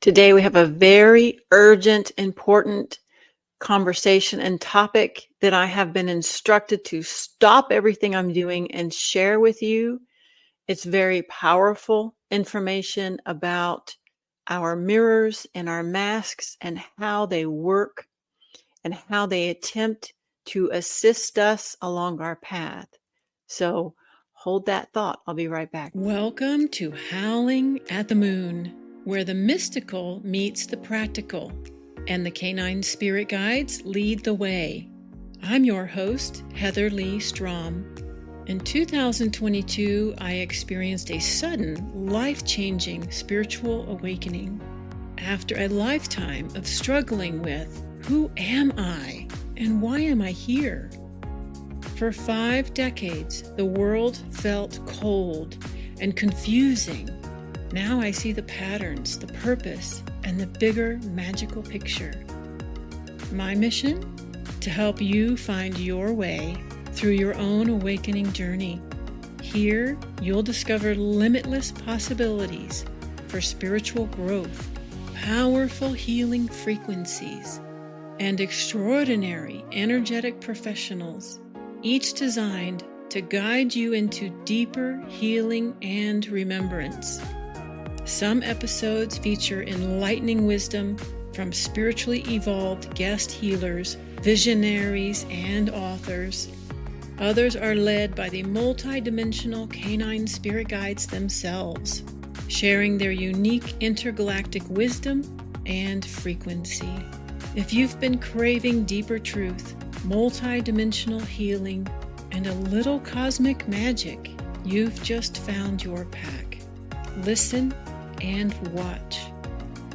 Today we have a very urgent, important conversation and topic that I have been instructed to stop everything I'm doing and share with you. It's very powerful information about our mirrors and our masks and how they work and how they attempt to assist us along our path. So hold that thought. I'll be right back. Welcome to Howling at the Moon, where the mystical meets the practical, and the canine spirit guides lead the way. I'm your host, Heatherleigh Strom. In 2022, I experienced a sudden, life-changing spiritual awakening. After a lifetime of struggling with, who am I and why am I here? For 5 decades, the world felt cold and confusing. Now I see the patterns, the purpose, and the bigger magical picture. My mission? To help you find your way through your own awakening journey. Here, you'll discover limitless possibilities for spiritual growth, powerful healing frequencies, and extraordinary energetic professionals, each designed to guide you into deeper healing and remembrance. Some episodes feature enlightening wisdom from spiritually evolved guest healers, visionaries, and authors. Others are led by the multidimensional canine spirit guides themselves, sharing their unique intergalactic wisdom and frequency. If you've been craving deeper truth, multidimensional healing, and a little cosmic magic, you've just found your pack. Listen and watch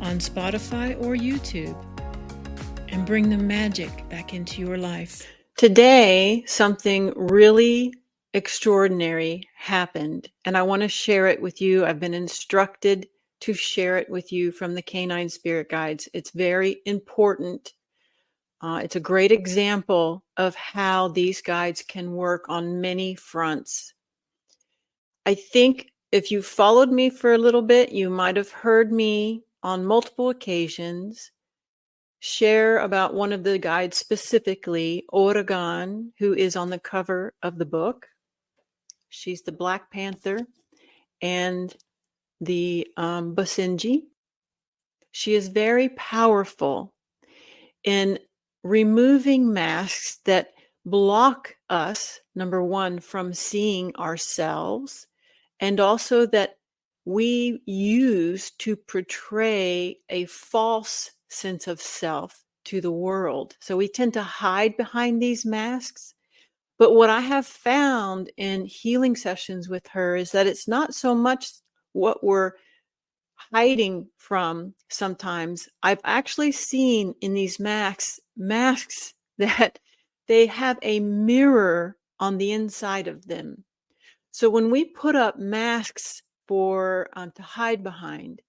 on Spotify or YouTube and bring the magic back into your life. Today, something really extraordinary happened, and I want to share it with you. I've been instructed to share it with you from the Canine Spirit Guides. It's very important. It's a great example of how these guides can work on many fronts. I think if you followed me for a little bit, you might have heard me on multiple occasions share about one of the guides, specifically Oregon, who is on the cover of the book. She's the Black Panther and the Basenji. She is very powerful in removing masks that block us, number one, from seeing ourselves, and also that we use to portray a false sense of self to the world. So we tend to hide behind these masks. But what I have found in healing sessions with her is that it's not so much what we're hiding from sometimes. I've actually seen in these masks that they have a mirror on the inside of them. So when we put up masks for to hide behind,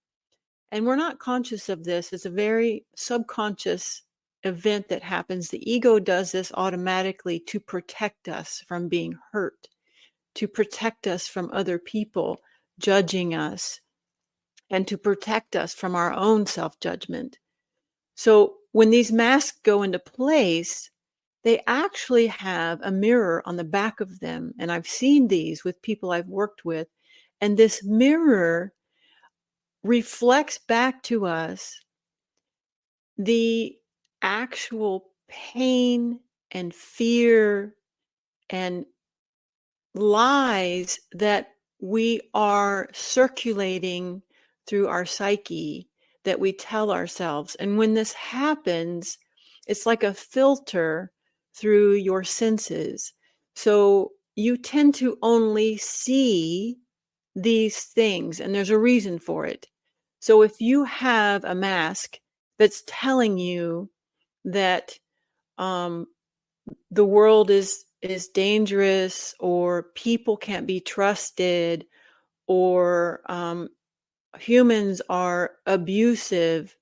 and we're not conscious of this, it's a very subconscious event that happens. The ego does this automatically to protect us from being hurt, to protect us from other people judging us, and to protect us from our own self-judgment. So when these masks go into place, they actually have a mirror on the back of them. And I've seen these with people I've worked with. And this mirror reflects back to us the actual pain and fear and lies that we are circulating through our psyche that we tell ourselves. And when this happens, it's like a filter through your senses. So you tend to only see these things, and there's a reason for it. So if you have a mask that's telling you that the world is dangerous, or people can't be trusted, or humans are abusive,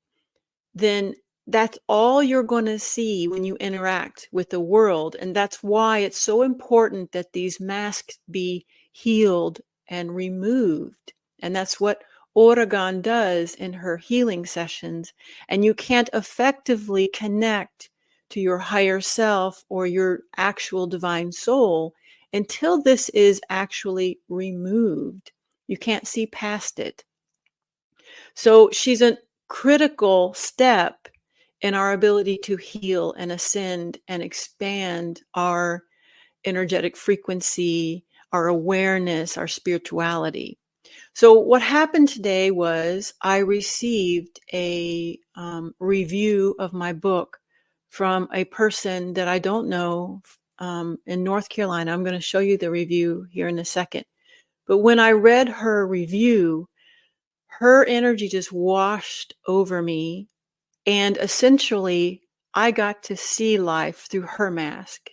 then that's all you're going to see when you interact with the world. And that's why it's so important that these masks be healed and removed. And that's what Oregon does in her healing sessions, and you can't effectively connect to your higher self or your actual divine soul until this is actually removed. You can't see past it. So she's a critical step in our ability to heal and ascend and expand our energetic frequency, our awareness, our spirituality. So what happened today was I received a review of my book from a person that I don't know in North Carolina. I'm going to show you the review here in a second. But when I read her review, her energy just washed over me. And essentially, I got to see life through her mask.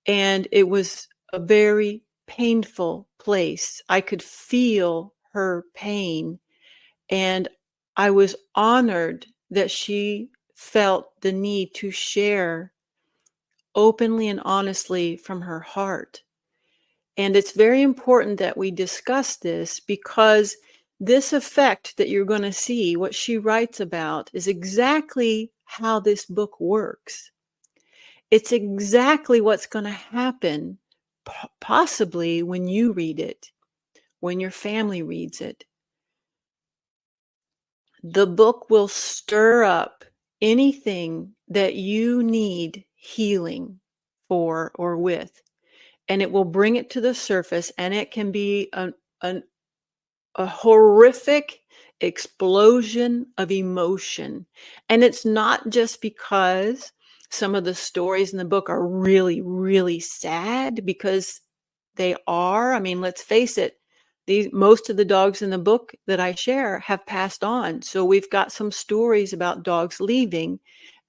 And it was a very painful place. I could feel her pain. And I was honored that she felt the need to share openly and honestly from her heart. And it's very important that we discuss this because this effect that you're going to see, what she writes about, is exactly how this book works. It's exactly what's going to happen, possibly when you read it, when your family reads it. The book will stir up anything that you need healing for or with, and it will bring it to the surface, and it can be a horrific explosion of emotion. And it's not just because some of the stories in the book are really, really sad, because they are. I mean, let's face it, most of the dogs in the book that I share have passed on. So we've got some stories about dogs leaving,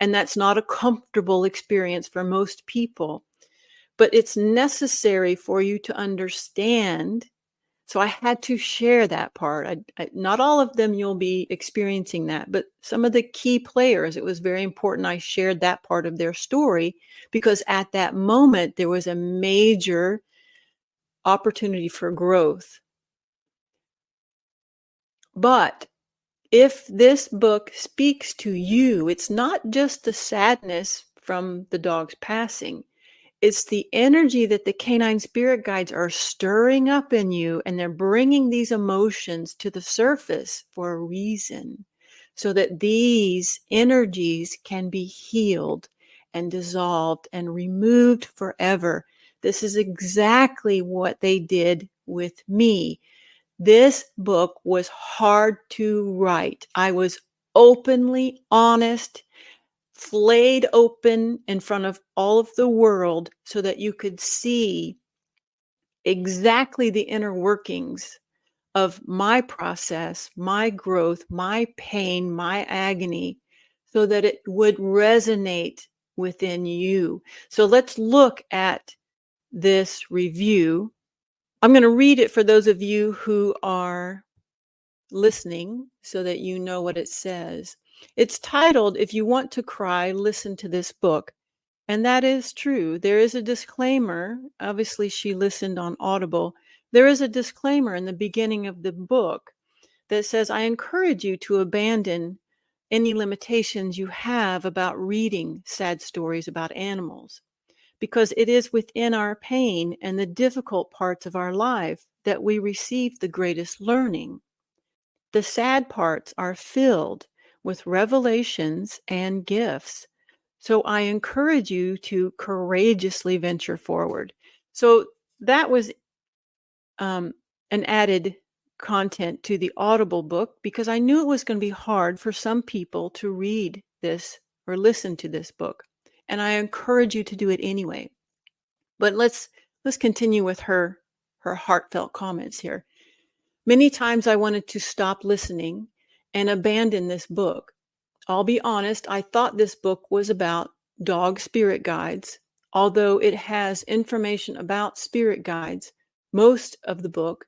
and that's not a comfortable experience for most people. But it's necessary for you to understand. So I had to share that part. Not all of them you'll be experiencing that, but some of the key players, it was very important I shared that part of their story, because at that moment there was a major opportunity for growth. But if this book speaks to you, it's not just the sadness from the dog's passing. It's the energy that the canine spirit guides are stirring up in you, and they're bringing these emotions to the surface for a reason, so that these energies can be healed and dissolved and removed forever. This is exactly what they did with me. This book was hard to write. I was openly honest, flayed open in front of all of the world so that you could see exactly the inner workings of my process, my growth, my pain, my agony, so that it would resonate within you. So let's look at this review. I'm going to read it for those of you who are listening so that you know what it says. It's titled, "If You Want to Cry, Listen to This Book." And that is true. There is a disclaimer. Obviously, she listened on Audible. There is a disclaimer in the beginning of the book that says, "I encourage you to abandon any limitations you have about reading sad stories about animals, because it is within our pain and the difficult parts of our life that we receive the greatest learning. The sad parts are filled with revelations and gifts. So I encourage you to courageously venture forward." So that was an added content to the Audible book, because I knew it was going to be hard for some people to read this or listen to this book. And I encourage you to do it anyway. But let's continue with her heartfelt comments here. "Many times I wanted to stop listening and abandon this book. I'll be honest, I thought this book was about dog spirit guides. Although it has information about spirit guides, most of the book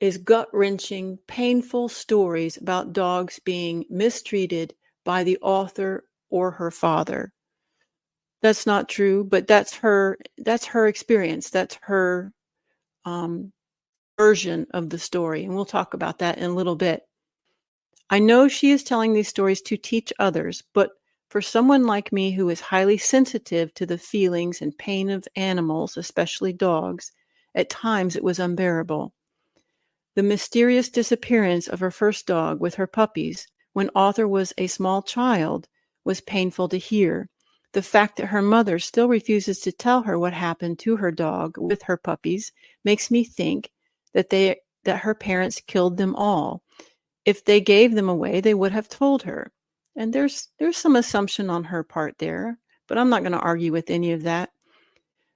is gut-wrenching, painful stories about dogs being mistreated by the author or her father." That's not true, but that's her experience. That's her version of the story, and we'll talk about that in a little bit. I know she is telling these stories to teach others, but for someone like me who is highly sensitive to the feelings and pain of animals, especially dogs, at times it was unbearable. The mysterious disappearance of her first dog with her puppies when Arthur was a small child was painful to hear. The fact that her mother still refuses to tell her what happened to her dog with her puppies makes me think that her parents killed them all. If they gave them away, they would have told her. And there's some assumption on her part there, but I'm not going to argue with any of that.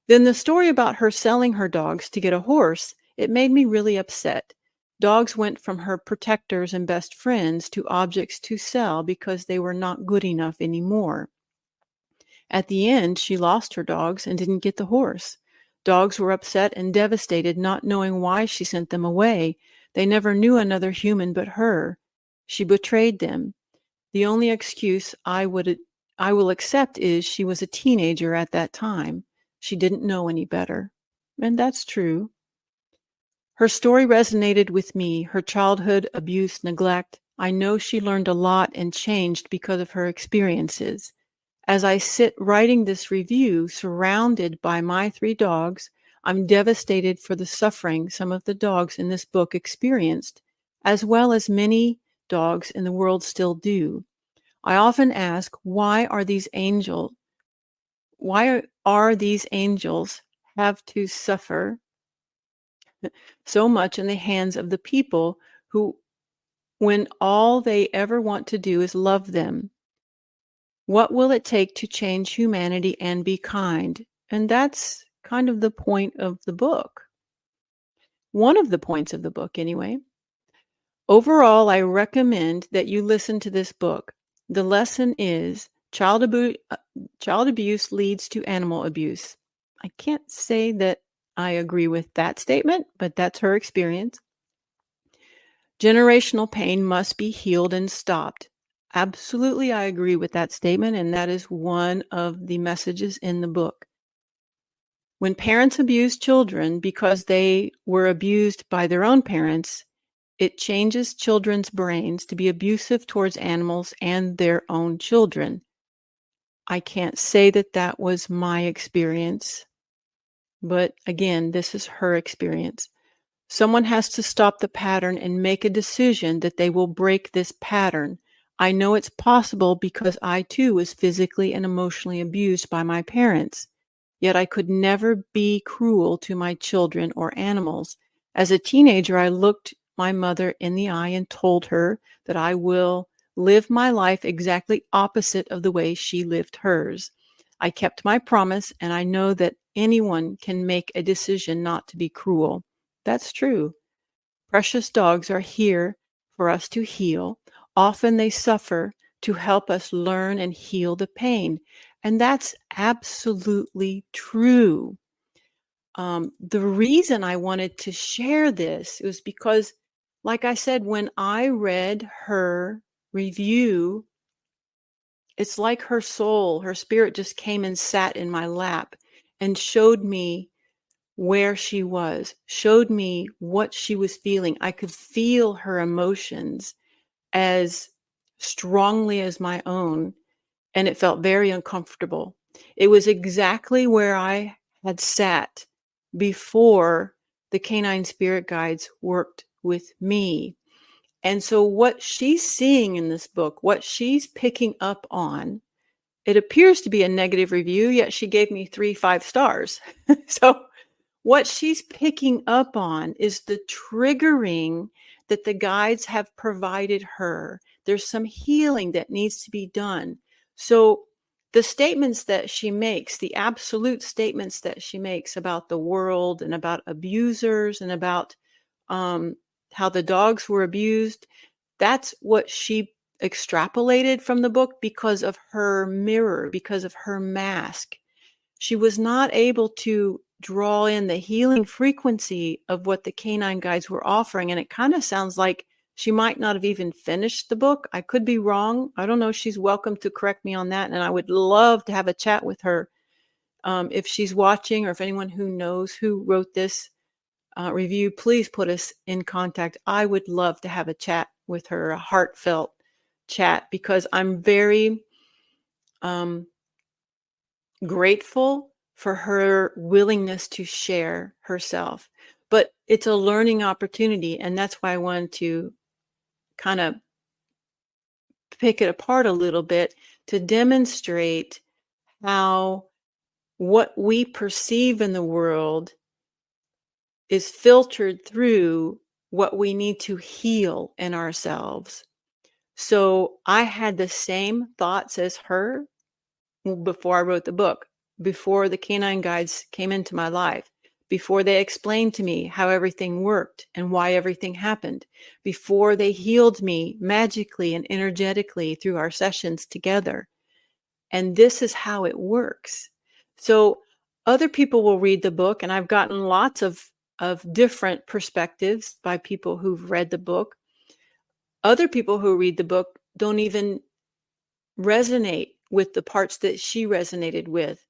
Then the story about her selling her dogs to get a horse, it made me really upset. Dogs went from her protectors and best friends to objects to sell because they were not good enough anymore. At the end, she lost her dogs and didn't get the horse. Dogs were upset and devastated, not knowing why she sent them away. They never knew another human but her. She betrayed them. The only excuse I will accept is she was a teenager at that time. She didn't know any better. And that's true. Her story resonated with me, her childhood, abuse, neglect. I know she learned a lot and changed because of her experiences. As I sit writing this review, surrounded by my 3 dogs, I'm devastated for the suffering some of the dogs in this book experienced, as well as many dogs in the world still do. I often ask, why are these angels have to suffer so much in the hands of the people who, when all they ever want to do is love them? What will it take to change humanity and be kind? And that's kind of the point of the book. One of the points of the book, anyway. Overall, I recommend that you listen to this book. The lesson is child abuse leads to animal abuse. I can't say that I agree with that statement, but that's her experience. Generational pain must be healed and stopped. Absolutely, I agree with that statement, and that is one of the messages in the book. When parents abuse children because they were abused by their own parents, it changes children's brains to be abusive towards animals and their own children. I can't say that that was my experience, but again, this is her experience. Someone has to stop the pattern and make a decision that they will break this pattern. I know it's possible because I too was physically and emotionally abused by my parents. Yet I could never be cruel to my children or animals. As a teenager, I looked my mother in the eye and told her that I will live my life exactly opposite of the way she lived hers. I kept my promise, and I know that anyone can make a decision not to be cruel. That's true. Precious dogs are here for us to heal. Often they suffer to help us learn and heal the pain. And that's absolutely true. The reason I wanted to share this was because, like I said, when I read her review, it's like her soul, her spirit just came and sat in my lap and showed me where she was, showed me what she was feeling. I could feel her emotions as strongly as my own, and it felt very uncomfortable. It was exactly where I had sat before the canine spirit guides worked with me. And so what she's seeing in this book, what she's picking up on, it appears to be a negative review, yet she gave me 3 5-stars. So what she's picking up on is the triggering that the guides have provided her. There's some healing that needs to be done. So the statements that she makes, the absolute statements that she makes about the world and about abusers and about how the dogs were abused, that's what she extrapolated from the book because of her mirror, because of her mask. She was not able to draw in the healing frequency of what the canine guides were offering. And it kind of sounds like she might not have even finished the book. I could be wrong. I don't know. She's welcome to correct me on that. And I would love to have a chat with her if she's watching, or if anyone who knows who wrote this, review, please put us in contact. I would love to have a chat with her, a heartfelt chat, because I'm very grateful for her willingness to share herself. But it's a learning opportunity, and that's why I wanted to kind of pick it apart a little bit to demonstrate how what we perceive in the world is filtered through what we need to heal in ourselves. So I had the same thoughts as her before I wrote the book, before the canine guides came into my life, before they explained to me how everything worked and why everything happened, before they healed me magically and energetically through our sessions together. And this is how it works. So other people will read the book, and I've gotten lots of different perspectives by people who've read the book. Other people who read the book don't even resonate with the parts that she resonated with.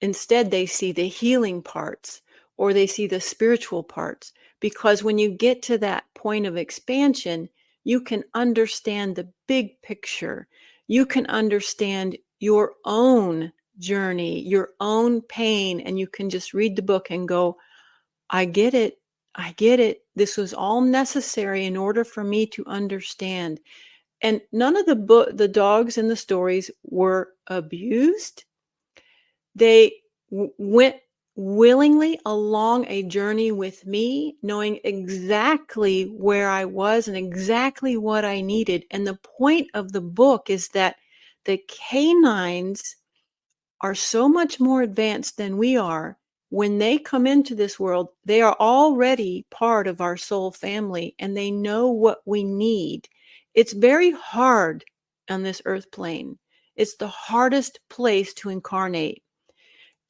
Instead, they see the healing parts or they see the spiritual parts, because when you get to that point of expansion, you can understand the big picture. You can understand your own journey, your own pain, and you can just read the book and go, I get it. I get it. This was all necessary in order for me to understand. And none of the dogs in the stories were abused. They went willingly along a journey with me, knowing exactly where I was and exactly what I needed. And the point of the book is that the canines are so much more advanced than we are. When they come into this world, they are already part of our soul family, and they know what we need. It's very hard on this earth plane. It's the hardest place to incarnate.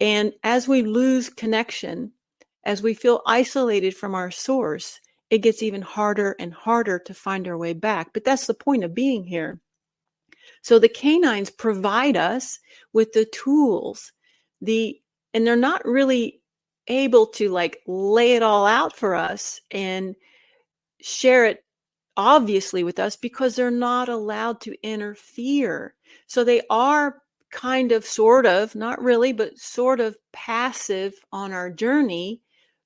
And as we lose connection, as we feel isolated from our source, it gets even harder and harder to find our way back. But that's the point of being here. So the canines provide us with the tools, and they're not really able to like lay it all out for us and share it obviously with us, because they're not allowed to interfere. So they are kind of, sort of, not really, but sort of passive on our journey.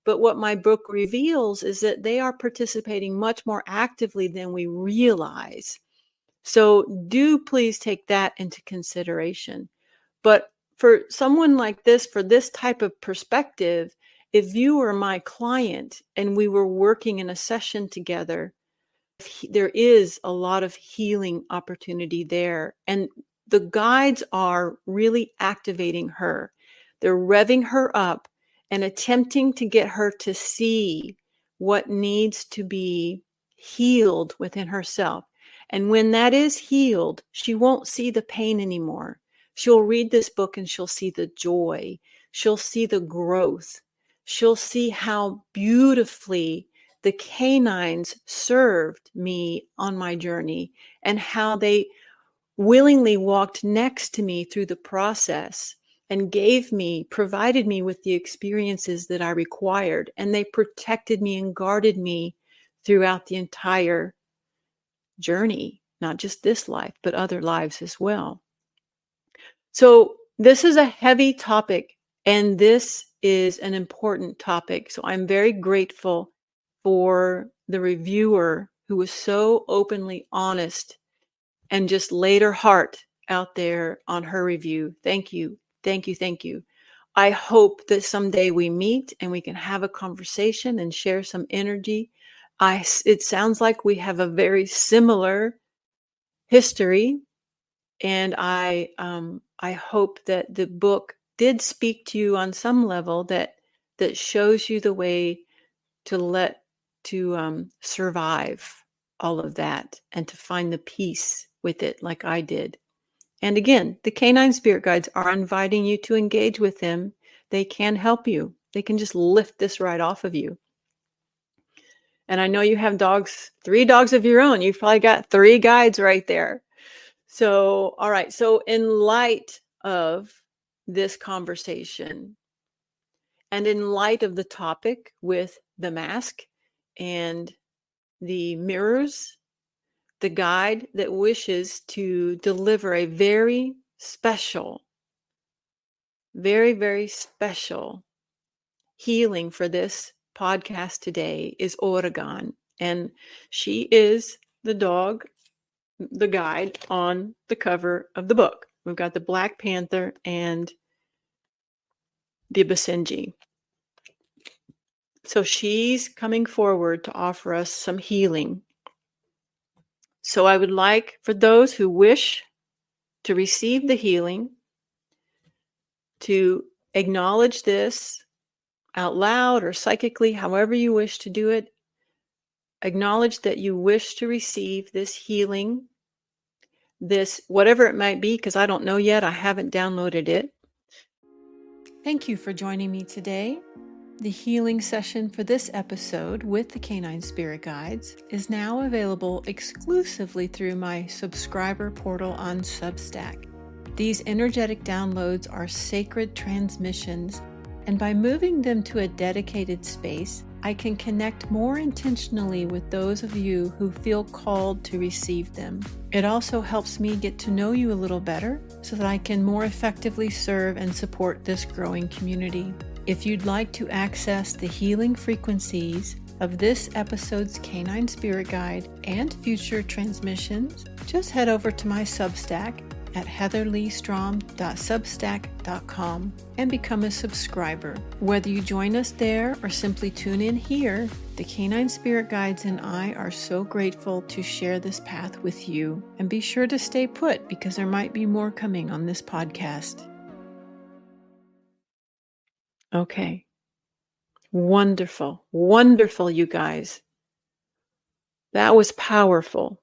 But what my book reveals is that they are participating much more actively than we realize. So do please take that into consideration. But for someone like this, for this type of perspective, if you were my client and we were working in a session together, there is a lot of healing opportunity there. And the guides are really activating her. They're revving her up and attempting to get her to see what needs to be healed within herself. And when that is healed, she won't see the pain anymore. She'll read this book and she'll see the joy. She'll see the growth. She'll see how beautifully the canines served me on my journey, and how they willingly walked next to me through the process and provided me with the experiences that I required. And they protected me and guarded me throughout the entire journey, not just this life, but other lives as well. So this is a heavy topic, and this is an important topic. So I'm very grateful for the reviewer who was so openly honest and just laid her heart out there on her review. Thank you. Thank you. Thank you. I hope that someday we meet and we can have a conversation and share some energy. It sounds like we have a very similar history, and I hope that the book did speak to you on some level, that shows you the way to survive all of that and to find the peace with it, like I did. And again, the canine spirit guides are inviting you to engage with them. They can help you. They can just lift this right off of you. And I know you have dogs, 3 dogs of your own. You've probably got 3 guides right there. So, all right. So in light of this conversation, and in light of the topic with the mask and the mirrors, the guide that wishes to deliver a very special, very, very special healing for this podcast today is Oregon. And she is the dog, the guide on the cover of the book. We've got the Black Panther and the Basenji. So she's coming forward to offer us some healing. So I would like for those who wish to receive the healing to acknowledge this out loud or psychically, however you wish to do it. Acknowledge that you wish to receive this healing, this whatever it might be, because I don't know yet. I haven't downloaded it. Thank you for joining me today. The healing session for this episode with the Canine Spirit Guides is now available exclusively through my subscriber portal on Substack. These energetic downloads are sacred transmissions, and by moving them to a dedicated space, I can connect more intentionally with those of you who feel called to receive them. It also helps me get to know you a little better so that I can more effectively serve and support this growing community. If you'd like to access the healing frequencies of this episode's Canine Spirit Guide and future transmissions, just head over to my Substack at heatherleighstrom.substack.com and become a subscriber. Whether you join us there or simply tune in here, the Canine Spirit Guides and I are so grateful to share this path with you. And be sure to stay put because there might be more coming on this podcast. Okay. Wonderful. Wonderful, you guys. That was powerful.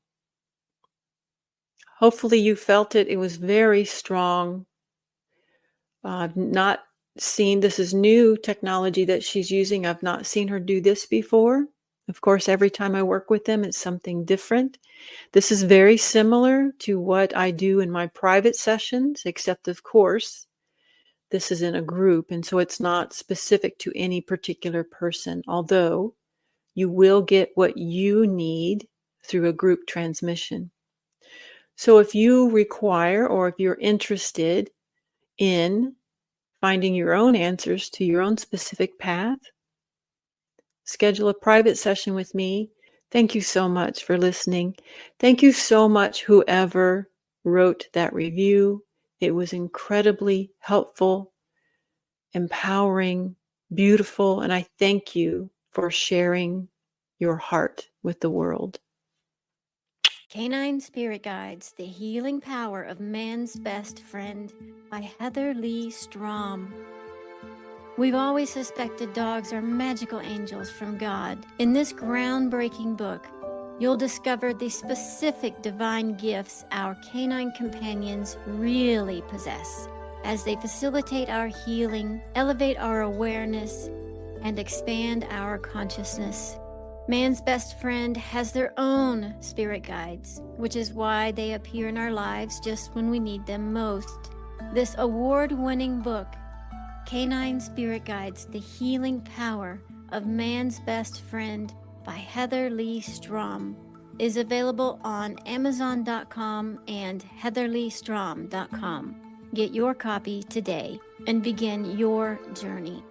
Hopefully you felt it. It was very strong. I've not seen, this is new technology that she's using. I've not seen her do this before. Of course, every time I work with them, it's something different. This is very similar to what I do in my private sessions, except of course, this is in a group, and so it's not specific to any particular person, although you will get what you need through a group transmission. So if you require or if you're interested in finding your own answers to your own specific path, schedule a private session with me. Thank you so much for listening. Thank you so much, whoever wrote that review. It was incredibly helpful, empowering, beautiful, and I thank you for sharing your heart with the world. Canine Spirit Guides, The Healing Power of Man's Best Friend by Heatherleigh Strom. We've always suspected dogs are magical angels from God. In this groundbreaking book, you'll discover the specific divine gifts our canine companions really possess as they facilitate our healing, elevate our awareness, and expand our consciousness. Man's best friend has their own spirit guides, which is why they appear in our lives just when we need them most. This award-winning book, Canine Spirit Guides, The Healing Power of Man's Best Friend by Heatherleigh Strom, is available on Amazon.com and heatherleighstrom.com. Get your copy today and begin your journey.